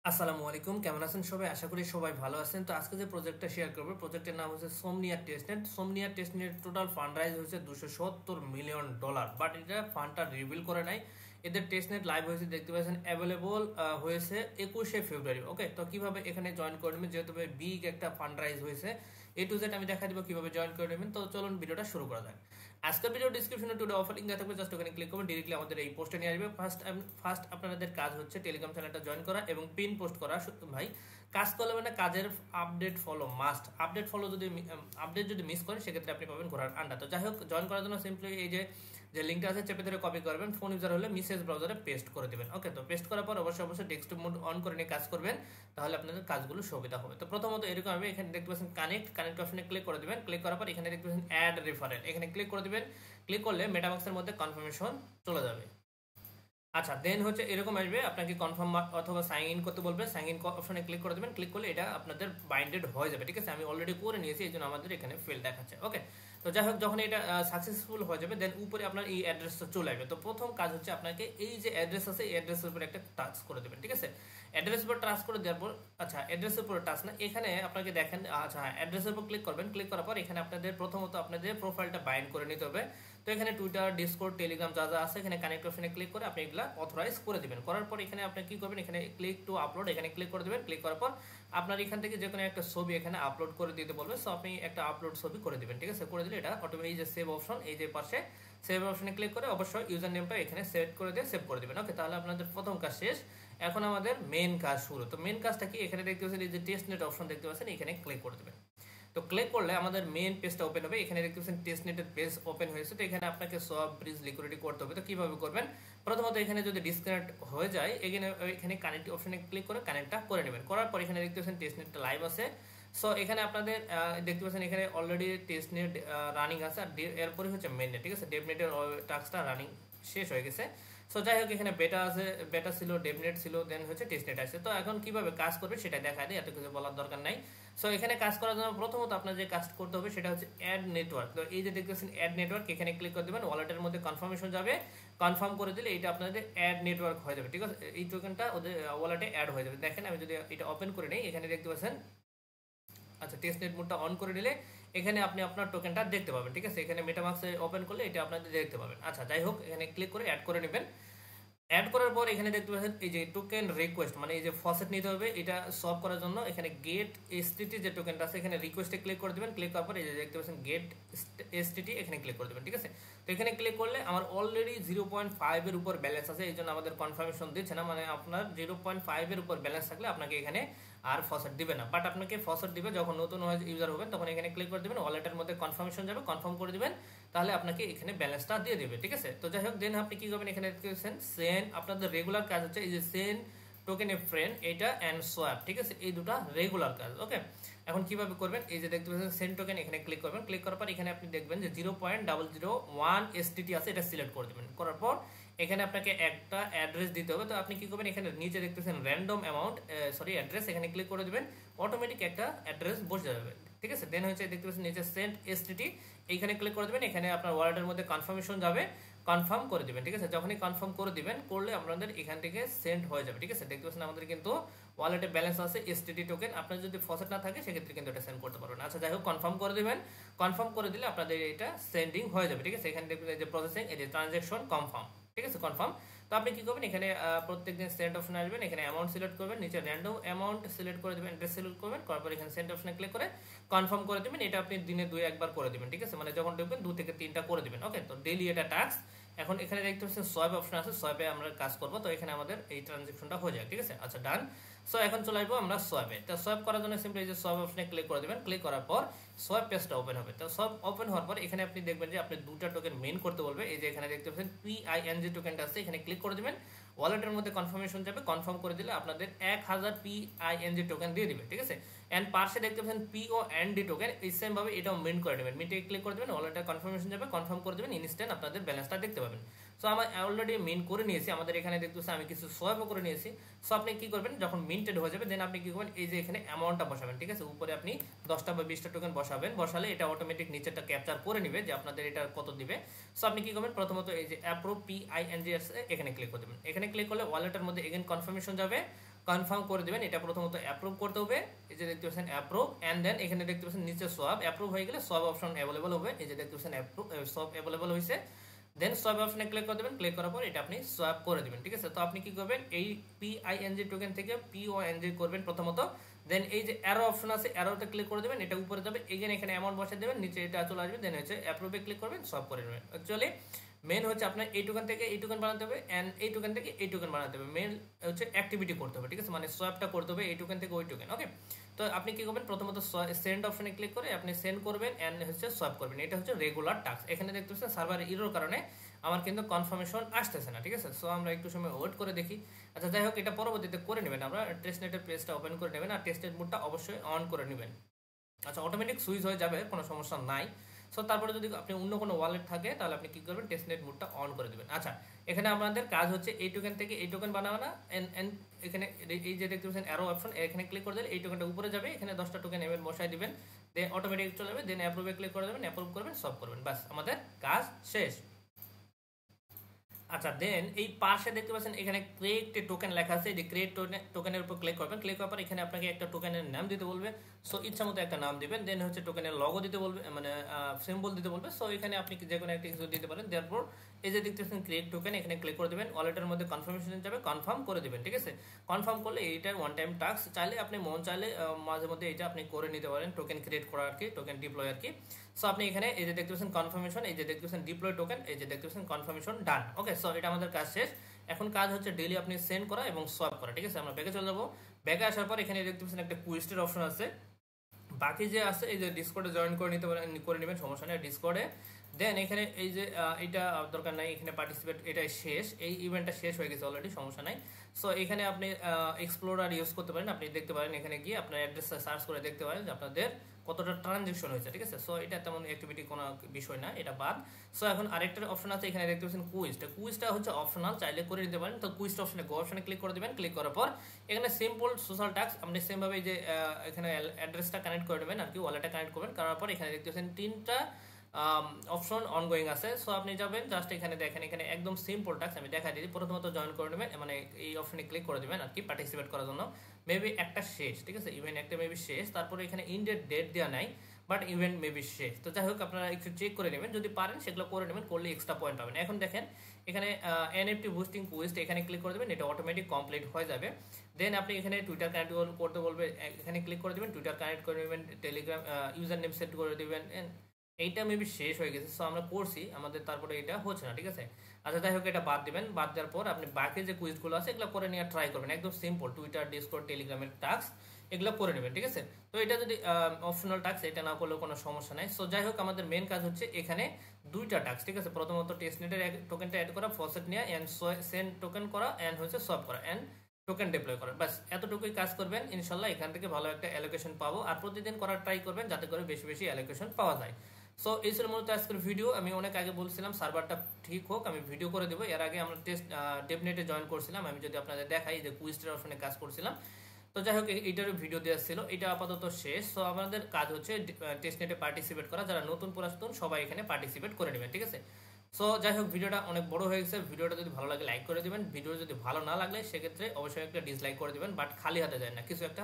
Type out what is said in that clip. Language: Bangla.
আসসালামু আলাইকুম, কেমন আছেন সবাই? আশা করি সবাই ভালো আছেন। তো আজকে যে প্রজেক্টটা শেয়ার করবো, প্রজেক্টের নাম হচ্ছে Somnia testnet. Somnia testnet total fund raise হয়েছে $270 মিলিয়ন, বাট এটা ফান্ডটা রিভিল করে নাই। এদের টেস্টনেট লাইভ হয়েছে, দেখতে পাচ্ছেন অ্যাভেলেবল হয়েছে 21শে ফেব্রুয়ারি। ওকে, তো কিভাবে এখানে জয়েন করে নেবেন, যেহেতু বিগ একটা ফান্ড রাইজ হয়েছে, A to Z আমি দেখা দিব কিভাবে জয়েন করে নেবেন। তো চলুন ভিডিওটা শুরু করা যাক। আজকের ভিডিও ডিসক্রিপশনে টুডে অফার লিংক দেওয়া থাকবে, জাস্ট ওখানে ক্লিক করবেন, ডিরেক্টলি আমাদের এই পোস্টে নিয়ে আসবে। ফার্স্ট আপনাদের কাজ হচ্ছে টেলিগ্রাম চ্যানেলটা জয়েন করা এবং পিন পোস্ট করা। ভাই কাজ করলে মানে কাজের আপডেট ফলো মাস্ট। আপডেট যদি মিস করেন সেক্ষেত্রে আপনি পাবেন ঘোরার আন্ডা। তো যাই হোক, জয়েন করার জন্য সিম্পলি এই যে লিঙ্কটা আছে চেপে ধরে কপি করবেন, ফোন ইউজার হলে মেসেজ ব্রাউজারে পেস্ট করে দেবেন। ওকে, তো পেস্ট করার পর অবশ্যই ডেস্কটপ মোড অন করে নিয়ে কাজ করবেন, তাহলে আপনাদের কাজগুলো সুবিধা হবে। তো প্রথমত এরকম হবে, এখানে দেখতে পাচ্ছেন কানেক্ট অপশনে ক্লিক করে দেবেন। ক্লিক করার পর এখানে দেখতে পাচ্ছেন অ্যাড রেফারেল, এখানে ক্লিক করে দেবেন। ক্লিক করলে মেটামাক্সের মধ্যে কনফার্মেশন চলে যাবে। আচ্ছা, দেন হচ্ছে এরকম আসবে, আপনাকে কনফার্ম অথবা সাইন ইন করতে বলবে। সাইন ইন অপশনে ক্লিক করে দেবেন। ক্লিক করলে এটা আপনাদের বাইন্ডেড হয়ে যাবে। ঠিক আছে, আমি অলরেডি করে নিয়েছি, এই জন্য আমাদের এখানে ফেল দেখাচ্ছে। ওকে, তো যাই হোক, যখন এটা সাকসেসফুল হয়ে যাবে, দেন উপরে আপনার এই অ্যাড্রেসটা চলে আসবে। তো প্রথম কাজ হচ্ছে আপনাকে এই যে অ্যাড্রেস আছে, এই অ্যাড্রেসের উপরে একটা টাচ করে দেবেন। ঠিক আছে, অ্যাড্রেসের উপর টাচ করে দেওয়ার পর, আচ্ছা অ্যাড্রেসের উপরে টাচ না, এখানে আপনাকে দেখেন, আচ্ছা অ্যাড্রেসের উপর ক্লিক করবেন। ক্লিক করার পর এখানে আপনাদের প্রথমত আপনাদের প্রোফাইলটা বাইন্ড করে নিতে হবে। তো এখানে টুইটার, ডিসকর্ড, টেলিগ্রাম যা যা আছে, এখানে কানেক্ট অপশনে ক্লিক করে আপনি এগুলা অথরাইজ করে দিবেন। করার পর এখানে আপনি কি করবেন, এখানে ক্লিক টু আপলোড, এখানে ক্লিক করে দেবেন। ক্লিক করার পর আপনার এখান থেকে যে কোনো একটা ছবি এখানে আপলোড করে দিতে বলবে। সো আপনি একটা আপলোড ছবি করে দিবেন। ঠিক আছে, করে দিলে এটা অটোমেটিক, এই যে সেভ অপশন, এই যে পাশে সেভ অপশনে ক্লিক করে অবশ্যই ইউজার নেমটা এখানে সেট করে দিয়ে সেভ করে দিবেন। ওকে, তাহলে আপনাদের প্রথম কাজ শেষ। এখন আমাদের মেন কাজ শুরু। তো মেন কাজটা কি, এখানে দেখতে পাচ্ছেন এই যে টেস্টনেট অপশন দেখতে পাচ্ছেন, এখানে ক্লিক করে দেবেন। তো ক্লিক করলে আমাদের মেন পেজটা ওপেন হবে। এখানে দেখতে পাচ্ছেন টেস্টনেটের পেজ ওপেন হয়েছে। তো এখানে আপনাকে সব ব্রিজ লিকুইডিটি করতে হবে। তো কিভাবে করবেন, প্রথমত এখানে যদি ডিসকানেক্ট হয়ে যায়, এখানে কানেক্ট অপশনে ক্লিক করে কানেক্টটা করে নেবেন। করার পর এখানে দেখতে পাচ্ছেন টেস্টনেটটা লাইভ আছে। সো এখানে আপনাদের দেখতে পাচ্ছেন এখানে অলরেডি টেস্টনেট রানিং আছে, আর এরপরে হচ্ছে মেননেট। ঠিক আছে, ডেভনেটের টাস্কটা রানিং শেষ হয়ে গেছে। সো যাই হোক, এখানে বেটা আছে, বেটা ছিল, ডেভনেট ছিল, দেন হচ্ছে টেস্টনেট আছে। তো এখন কিভাবে কাজ করবে সেটা দেখা দেয়, এত কিছু বলার দরকার নাই। সো এখানে কাজ করার জন্য প্রথমত আপনার যে কাজ করতে হবে সেটা হচ্ছে অ্যাড নেটওয়ার্ক। তো এই যে দেখতেছেন অ্যাড নেটওয়ার্ক, এখানে ক্লিক করে দেবেন। ওয়ালেটের মধ্যে কনফার্মেশন যাবে, কনফার্ম করে দিলে এটা আপনাদের অ্যাড নেটওয়ার্ক হয়ে যাবে। ঠিক আছে, এই টোকেনটা ওদের ওয়ালেটে অ্যাড হয়ে যাবে। দেখেন আমি যদি এটা ওপেন করে নিই, এখানে দেখতে পাচ্ছেন, আচ্ছা টেস্টনেট মোডটা অন করে নিলে এখানে আপনি আপনার টোকেনটা দেখতে পাবেন। ঠিক আছে, এখানে মেটামাক্সে ওপেন করলে এটা আপনাদের দেখতে পাবেন। আচ্ছা যাই হোক, এখানে ক্লিক করে অ্যাড করে নেবেন। অ্যাড করার পর এখানে দেখতে পাচ্ছেন এই যে টোকেন রিকোয়েস্ট, মানে এই যে ফসেট নিতে হবে, এটা সলভ করার জন্য এখানে গেট এসটিটি যে টোকেনটা আছে, এখানে রিকোয়েস্টে ক্লিক করে দেবেন। ক্লিক করার পর এই যে দেখতে পাচ্ছেন গেট এসটিটি, এখানে ক্লিক করে দেবেন। ঠিক আছে, তো এখানে ক্লিক করলে আমার অলরেডি 0.5 এর উপর ব্যালেন্স আছে, এই জন্য আমাদের কনফার্মেশন দিচ্ছে না। মানে আপনার 0.5 এর উপর ব্যালেন্স থাকলে আপনাকে এখানে আর ফসেট দিবে না, বাট আপনাকে ফসেট দিবে যখন নতুন ইউজার হবেন, তখন এখানে ক্লিক করে দেবেন। ওয়ালেটের মধ্যে কনফার্মেশন যাবে, কনফার্ম করে দিবেন, তাহলে আপনাকে এখানে ব্যালেন্সটা দিয়ে দেবে। ঠিক আছে, তো যাই হোক, দেন আপনি কি করবেন, এখানে সেন্ড, আপনাদের রেগুলার কাজ হচ্ছে এই যে সেন্ড টোকেন এ ফ্রেন্ড, এটা অ্যান্ড সোয়াপ। ঠিক আছে, এই দুটা রেগুলার কাজ। ওকে, এখন কিভাবে করবেন, এই যে দেখতে পাচ্ছেন সেন্ড টোকেন, এখানে ক্লিক করবেন। ক্লিক করার পর এখানে আপনি দেখবেন যে 0.001 এসটিটি আছে, এটা সিলেক্ট করে দেবেন। করার পর এখানে আপনাকে একটা অ্যাড্রেস দিতে হবে। তো আপনি কি করবেন, এখানে নিচে দেখতেছেন র্যান্ডম অ্যামাউন্ট অ্যাড্রেস, এখানে ক্লিক করে দেবেন, অটোমেটিক একটা অ্যাড্রেস বসে যাবে। ঠিক আছে, দেন হচ্ছে দেখতে পাচ্ছেন নিচে সেন্ড এসটিটি, এইখানে ক্লিক করে দেবেন। এখানে আপনার ওয়ালেটের মধ্যে কনফার্মেশন যাবে, কনফার্ম করে দিবেন। ঠিক আছে, যখনই কনফার্ম করে দিবেন, করলে আপনাদের এখান থেকে সেন্ড হয়ে যাবে। ঠিক আছে, দেখতে পাচ্ছেন আমাদের কিন্তু ওয়ালেটে ব্যালেন্স আছে এসটিটি টোকেন। আপনার যদি ফসেট না থাকে সেক্ষেত্রে কিন্তু এটা সেন্ড করতে পারবেন। আচ্ছা যাই হোক, কনফার্ম করে দিবেন। কনফার্ম করে দিলে আপনাদের এটা সেন্ডিং হয়ে যাবে। ঠিক আছে, এখানে দেখবেন এই যে প্রসেসিং, এই যে ট্রানজাকশন কনফার্ম। ঠিক আছে, কনফার্ম। তো আপনি কি করবেন, এখানে প্রত্যেকদিন সেন্ড অপশনে আসবেন, এখানে অ্যামাউন্ট সিলেক্ট করবেন, নিচে র্যান্ডম অ্যামাউন্ট সিলেক্ট করে দেবেন, অ্যাড্রেস সিলেক্ট করবেন, করার পর এখানে সেন্ড অপশনে ক্লিক করে কনফার্ম করে দেবেন। এটা আপনি দিনে 2-1 বার করে দিবেন। ঠিক আছে, মানে যখন দেখবেন 2 থেকে 3টা করে দিবেন। ওকে, তো ডেইলি এটা টাস্ক। এখন এখানে দেখতে পাচ্ছেন সোয়াইপ অপশন আছে, সোয়াইপে আমরা কাজ করব। তো এখানে আমাদের এই ট্রানজাকশনটা হয়ে যায়। ঠিক আছে, আচ্ছা ডান। সো এখন চলে আসবো আমরা সোয়াইপে। তো সোয়াইপ করার জন্য সিম্পলি এই যে সোয়াইপ অপশনে ক্লিক করে দেবেন। ক্লিক করার পর সোয়াইপ পেজটা ওপেন হবে। তো সোয়াইপ ওপেন হওয়ার পর এখানে আপনি দেখবেন যে আপনি দুটা টোকেন মেইন করতে বলবে। এই যে এখানে দেখতে পাচ্ছেন পিআইএনজি টোকেনটা আছে, এখানে ক্লিক করে দিবেন। ওয়ালেটের মধ্যে কনফার্মেশন যাবে, কনফার্ম করে দিলে আপনাদের 1000 পিআইএনজি টোকেন দিয়ে দিবে। ঠিক আছে, এন্ড পাশে দেখতে পাচ্ছেন পিওএনডি টোকেন, এই সেম ভাবে এটাও মিন্ট করে নেবেন। মিন্টে ক্লিক করে দেবেন, ওয়ালেটের কনফার্মেশন যাবে, কনফার্ম করে দেবেন, ইনস্ট্যান্ট আপনাদের ব্যালেন্সটা দেখতে পাবেন। সো আমি অলরেডি মিন্ট করে নিয়েছি, আমাদের এখানে দেখতে পাচ্ছেন আমি কিছু সোয়াইপও করে নিয়েছি। সো আপনি কি করবেন, যখন মিন্টেড হয়ে যাবে, দেন আপনি কি করবেন, এই যে এখানে অ্যামাউন্টটা বসাবেন। ঠিক আছে, উপরে আপনি 10টা বা 20টা টোকেন বসাবেন, বসালে এটা অটোমেটিক নিচেরটা ক্যাপচার করে নিবে যে আপনাদের এটা কত দিবে। সো আপনি কি করবেন, প্রথমত এই যে অ্যাপ্রুভ পিআইএনজি এখানে ক্লিক করে দেবেন। এখানে ক্লিক করলে ওয়ালেটের মধ্যে এগেন কনফার্মেশন যাবে, কনফার্ম করে দিবেন। এটা প্রথমত অ্যাপ্রুভ করতে হবে, এই যে দেখতে পাচ্ছেন অ্যাপ্রুভ, এন্ড দেন এখানে দেখতে পাচ্ছেন নিচে সোয়াপ। অ্যাপ্রুভ হয়ে গেলে সোয়াপ অপশন অ্যাভেলেবল হবে, এই যে দেখতে পাচ্ছেন অ্যাপ্রুভ সোয়াপ অ্যাভেলেবল হয়েছে। দেন সোয়াপ অপশনে ক্লিক করে দেবেন, ক্লিক করার পর এটা আপনি সোয়াপ করে দিবেন, ঠিক আছে। তো আপনি কি করবেন, এই PING টোকেন থেকে PONG করবেন প্রথমত। দেন এই যে অ্যারো অপশন আছে, অ্যারোতে ক্লিক করে দেবেন, এটা উপরে যাবে, এখানে অ্যামাউন্ট বসে দেবেন, নিচে এটা চলে আসবে, দেন হচ্ছে অ্যাপ্রুভে ক্লিক করবেন, সোয়াপ করে নেবেন। অ্যাকচুয়ালি মেন হচ্ছে আপনার এই টোকেন থেকে এই টোকেন বানাতে হবে, এন্ড এই টোকেন থেকে এই টোকেন বানাতে হবে। মেন হচ্ছে অ্যাক্টিভিটি করতে হবে, ঠিক আছে, মানে সোয়াপটা করতে হবে এই টোকেন থেকে ওই টোকেন। ওকে, তো আপনি কি করবেন, প্রথমত সেন্ড অপশনে ক্লিক করে আপনি সেন্ড করবেন এন্ড হচ্ছে সোয়াপ করবেন। এটা হচ্ছে রেগুলার টাস্ক। এখানে দেখতে পাচ্ছেন সার্ভার এরর কারণে আমার কিন্তু কনফার্মেশন আসতেছে না, ঠিক আছে। সো আমরা একটু সময় ওয়েট করে দেখি। আচ্ছা, যাই হোক, এটা পরবর্তীতে করে নেবেন, আমরা টেস্টনেটের পেজটা ওপেন করে নেবেন আর টেস্টনেট মোডটা অবশ্যই অন করে নেবেন। আচ্ছা, অটোমেটিক সুইচ হয়ে যাবে, কোনো সমস্যা নাই। সো তারপরে যদি আপনি অন্য কোনো ওয়ালেট থাকে তাহলে আপনি কি করবেন, টেস্টনেট মোডটা অন করে দেবেন। আচ্ছা, এখানে আমাদের কাজ হচ্ছে এই টোকেন থেকে এই টোকেন বানানো, এন্ড এখানে এই যে দেখতে পাচ্ছেন অ্যারো অপশন, এখানে ক্লিক করে দিলে এই টোকেনটা উপরে যাবে, এখানে 10টা টোকেন এমএল বসাই দিবেন, দেন অটোমেটিক চলে যাবে, দেন অ্যাপ্রুভে ক্লিক করে দেবেন, অ্যাপ্রুভ করবেন, সব করবেন, বাস আমাদের কাজ শেষ। আচ্ছা, দেন এই পাশে দেখতে পাচ্ছেন এখানে ক্রিয়েট টোকেন লেখা আছে, এই যে ক্রিয়েট টোকেনের উপর ক্লিক করবেন। ক্লিক করার পর এখানে আপনাকে একটা টোকেনের নাম দিতে বলবে, সো ইচ্ছা মতো একটা নাম দিবেন। দেন হচ্ছে টোকেনের লগো দিতে বলবে, মানে সিম্বল দিতে বলবে, সো এখানে আপনি যে কোনো একটা কিছু দিতে পারেন। তারপর এই যে দেখতে পাচ্ছেন ক্রিয়েট টোকেন, এখানে ক্লিক করে দেবেন, ওয়ালেটের মধ্যে কনফার্মেশন যাবে, কনফার্ম করে দেবেন, ঠিক আছে। কনফার্ম করলে এইটা ওয়ান টাইম টাস্ক, চাইলে আপনি মন চাইলে মাঝে মধ্যে এটা আপনি করে নিতে পারেন, টোকেন ক্রিয়েট করা আর কি, টোকেন ডিপ্লয় আর কি। সো আপনি এখানে এই যে দেখতে পাচ্ছেন কনফার্মেশন, এই যে দেখতে পাচ্ছেন ডিপ্লয় টোকেন, এই যে দেখতে পাচ্ছেন কনফার্মেশন ডান। ওকে, সো এটা আমাদের কাজ শেষ। এখন কাজ হচ্ছে ডেইলি আপনি সেন্ড করা এবং সোয়াপ করা, ঠিক আছে। আমরা ব্যাকে চলে যাবো। ব্যাকে আসার পর এখানে দেখতে পাচ্ছেন একটা কুইস্টের অপশন আছে, বাকি যে আছে এই যে ডিসকর্ডে জয়েন করে নিতে পারেন, করে নেবেন, সমস্যা নেই ডিসকর্ডে। দেন এখানে এই যে এটা দরকার নাই, এখানে পার্টিসিপেট, এটাই শেষ, এই ইভেন্টটা শেষ হয়ে গেছে অলরেডি, সমস্যা নাই। সো এখানে আপনি এক্সপ্লোরার ইউজ করতে পারেন, আপনি দেখতে পারেন এখানে গিয়ে আপনার অ্যাড্রেসটা সার্চ করে দেখতে পারেন যে আপনাদের কতটা ট্রানজেকশন হয়েছে, ঠিক আছে। সো এটা তেমন অ্যাক্টিভিটি কোনো বিষয় না, এটা বাদ। সো এখন আরেকটা অপশন আছে, এখানে দেখতে পাচ্ছেন কুইজটা। কুইজটা হচ্ছে অপশনাল, চাইলে করে নিতে পারেন। তো কুইজটা অপশনে গো অপশনে ক্লিক করে দেবেন, ক্লিক করার পর এখানে সিম্পল সোশ্যাল টাস্ক, আপনি সেমভাবে যে এখানে অ্যাড্রেসটা কানেক্ট করে নেবেন আর কি, ওয়ালেটটা কানেক্ট করবেন, করার পর এখানে দেখতে পাচ্ছেন 3টা অপশন অনগোয়িং আছে। সো আপনি যাবেন জাস্ট এখানে দেখেন, এখানে একদম সিম্পল টাস্ক আমি দেখা দিই। প্রথমত জয়েন করে নেবেন, মানে এই অপশনে ক্লিক করে দেবেন আর কি, পার্টিসিপেট করার জন্য। মেবি একটা শেষ, ঠিক আছে, ইভেন্ট একটা মেবি শেষ। তারপরে এখানে ইন্ডের ডেট দেওয়া নাই, বাট ইভেন্ট মেবি শেষ। তো যাই হোক, আপনারা একটু চেক করে নেবেন, যদি পারেন সেগুলো করে নেবেন, করলে এক্সট্রা পয়েন্ট পাবেন। এখন দেখেন এখানে এনএফটি বুস্টিং কুইজ, এখানে ক্লিক করে দেবেন, এটা অটোমেটিক কমপ্লিট হয়ে যাবে। দেন আপনি এখানে টুইটার কানেক্ট করতে বলবে, এখানে ক্লিক করে দেবেন, টুইটার কানেক্ট করে নেবেন, টেলিগ্রাম ইউজার নেম সেট করে দেবেন, এইটা মেবি শেষ হয়ে গেছে। সো আমরা করছি, আমাদের তারপরে এটা হচ্ছে না, ঠিক আছে। আচ্ছা, যাই হোক, এটা বাদ দিবেন। বাদ দেওয়ার পর আপনি বাকি যে কুইজগুলো আছে এগুলো করে নেওয়ার ট্রাই করবেন, একদম সিম্পল, টুইটার, ডিসকর্ড, টেলিগ্রামের টাস্ক এগুলো করে নেবেন, ঠিক আছে। তো এটা যদি অপশনাল টাস্ক, এটা না করলেও কোনো সমস্যা নাই। সো যাই হোক, আমাদের মেন কাজ হচ্ছে এখানে 2টা টাস্ক, ঠিক আছে। প্রথমত টেস্টনেটের টোকেনটা অ্যাড করা, ফসেট নেওয়া, এন্ড সেন্ড টোকেন করা, এন্ড হচ্ছে সোয়াপ করা, এন্ড টোকেন ডিপ্লয় করা, বাস এতটুকুই কাজ করবেন। ইনশাল্লাহ এখান থেকে ভালো একটা অ্যালোকেশন পাবো, আর প্রতিদিন করার ট্রাই করবেন যাতে করে বেশি বেশি অ্যালোকেশন পাওয়া যায়। সো এই ছিল মূলত আজকের ভিডিও। আমি অনেক আগে বলছিলাম সার্ভারটা ঠিক হোক, আমি ভিডিও করে দেবো। এর আগে আমরা টেস্ট ডেভনেটে জয়েন করছিলাম, আমি যদি আপনাদের দেখাই যে কুইজের অপশনে কাজ করছিলাম। তো যাই হোক, এইটারও ভিডিও দেওয়া ছিল, এটা আপাতত শেষ। সো আমাদের কাজ হচ্ছে টেস্টনেটে পার্টিসিপেট করা, যারা নতুন পুরাতন সবাই এখানে পার্টিসিপেট করে নেবেন, ঠিক আছে। সো যাই হোক, ভিডিওটা অনেক বড় হয়ে গেছে। ভিডিওটা যদি ভালো লাগে লাইক করে দিবেন, ভিডিও যদি ভালো না লাগলে সেক্ষেত্রে অবশ্যই একটা ডিসলাইক করে দিবেন, বাট খালি হাতে যায় না, কিছু একটা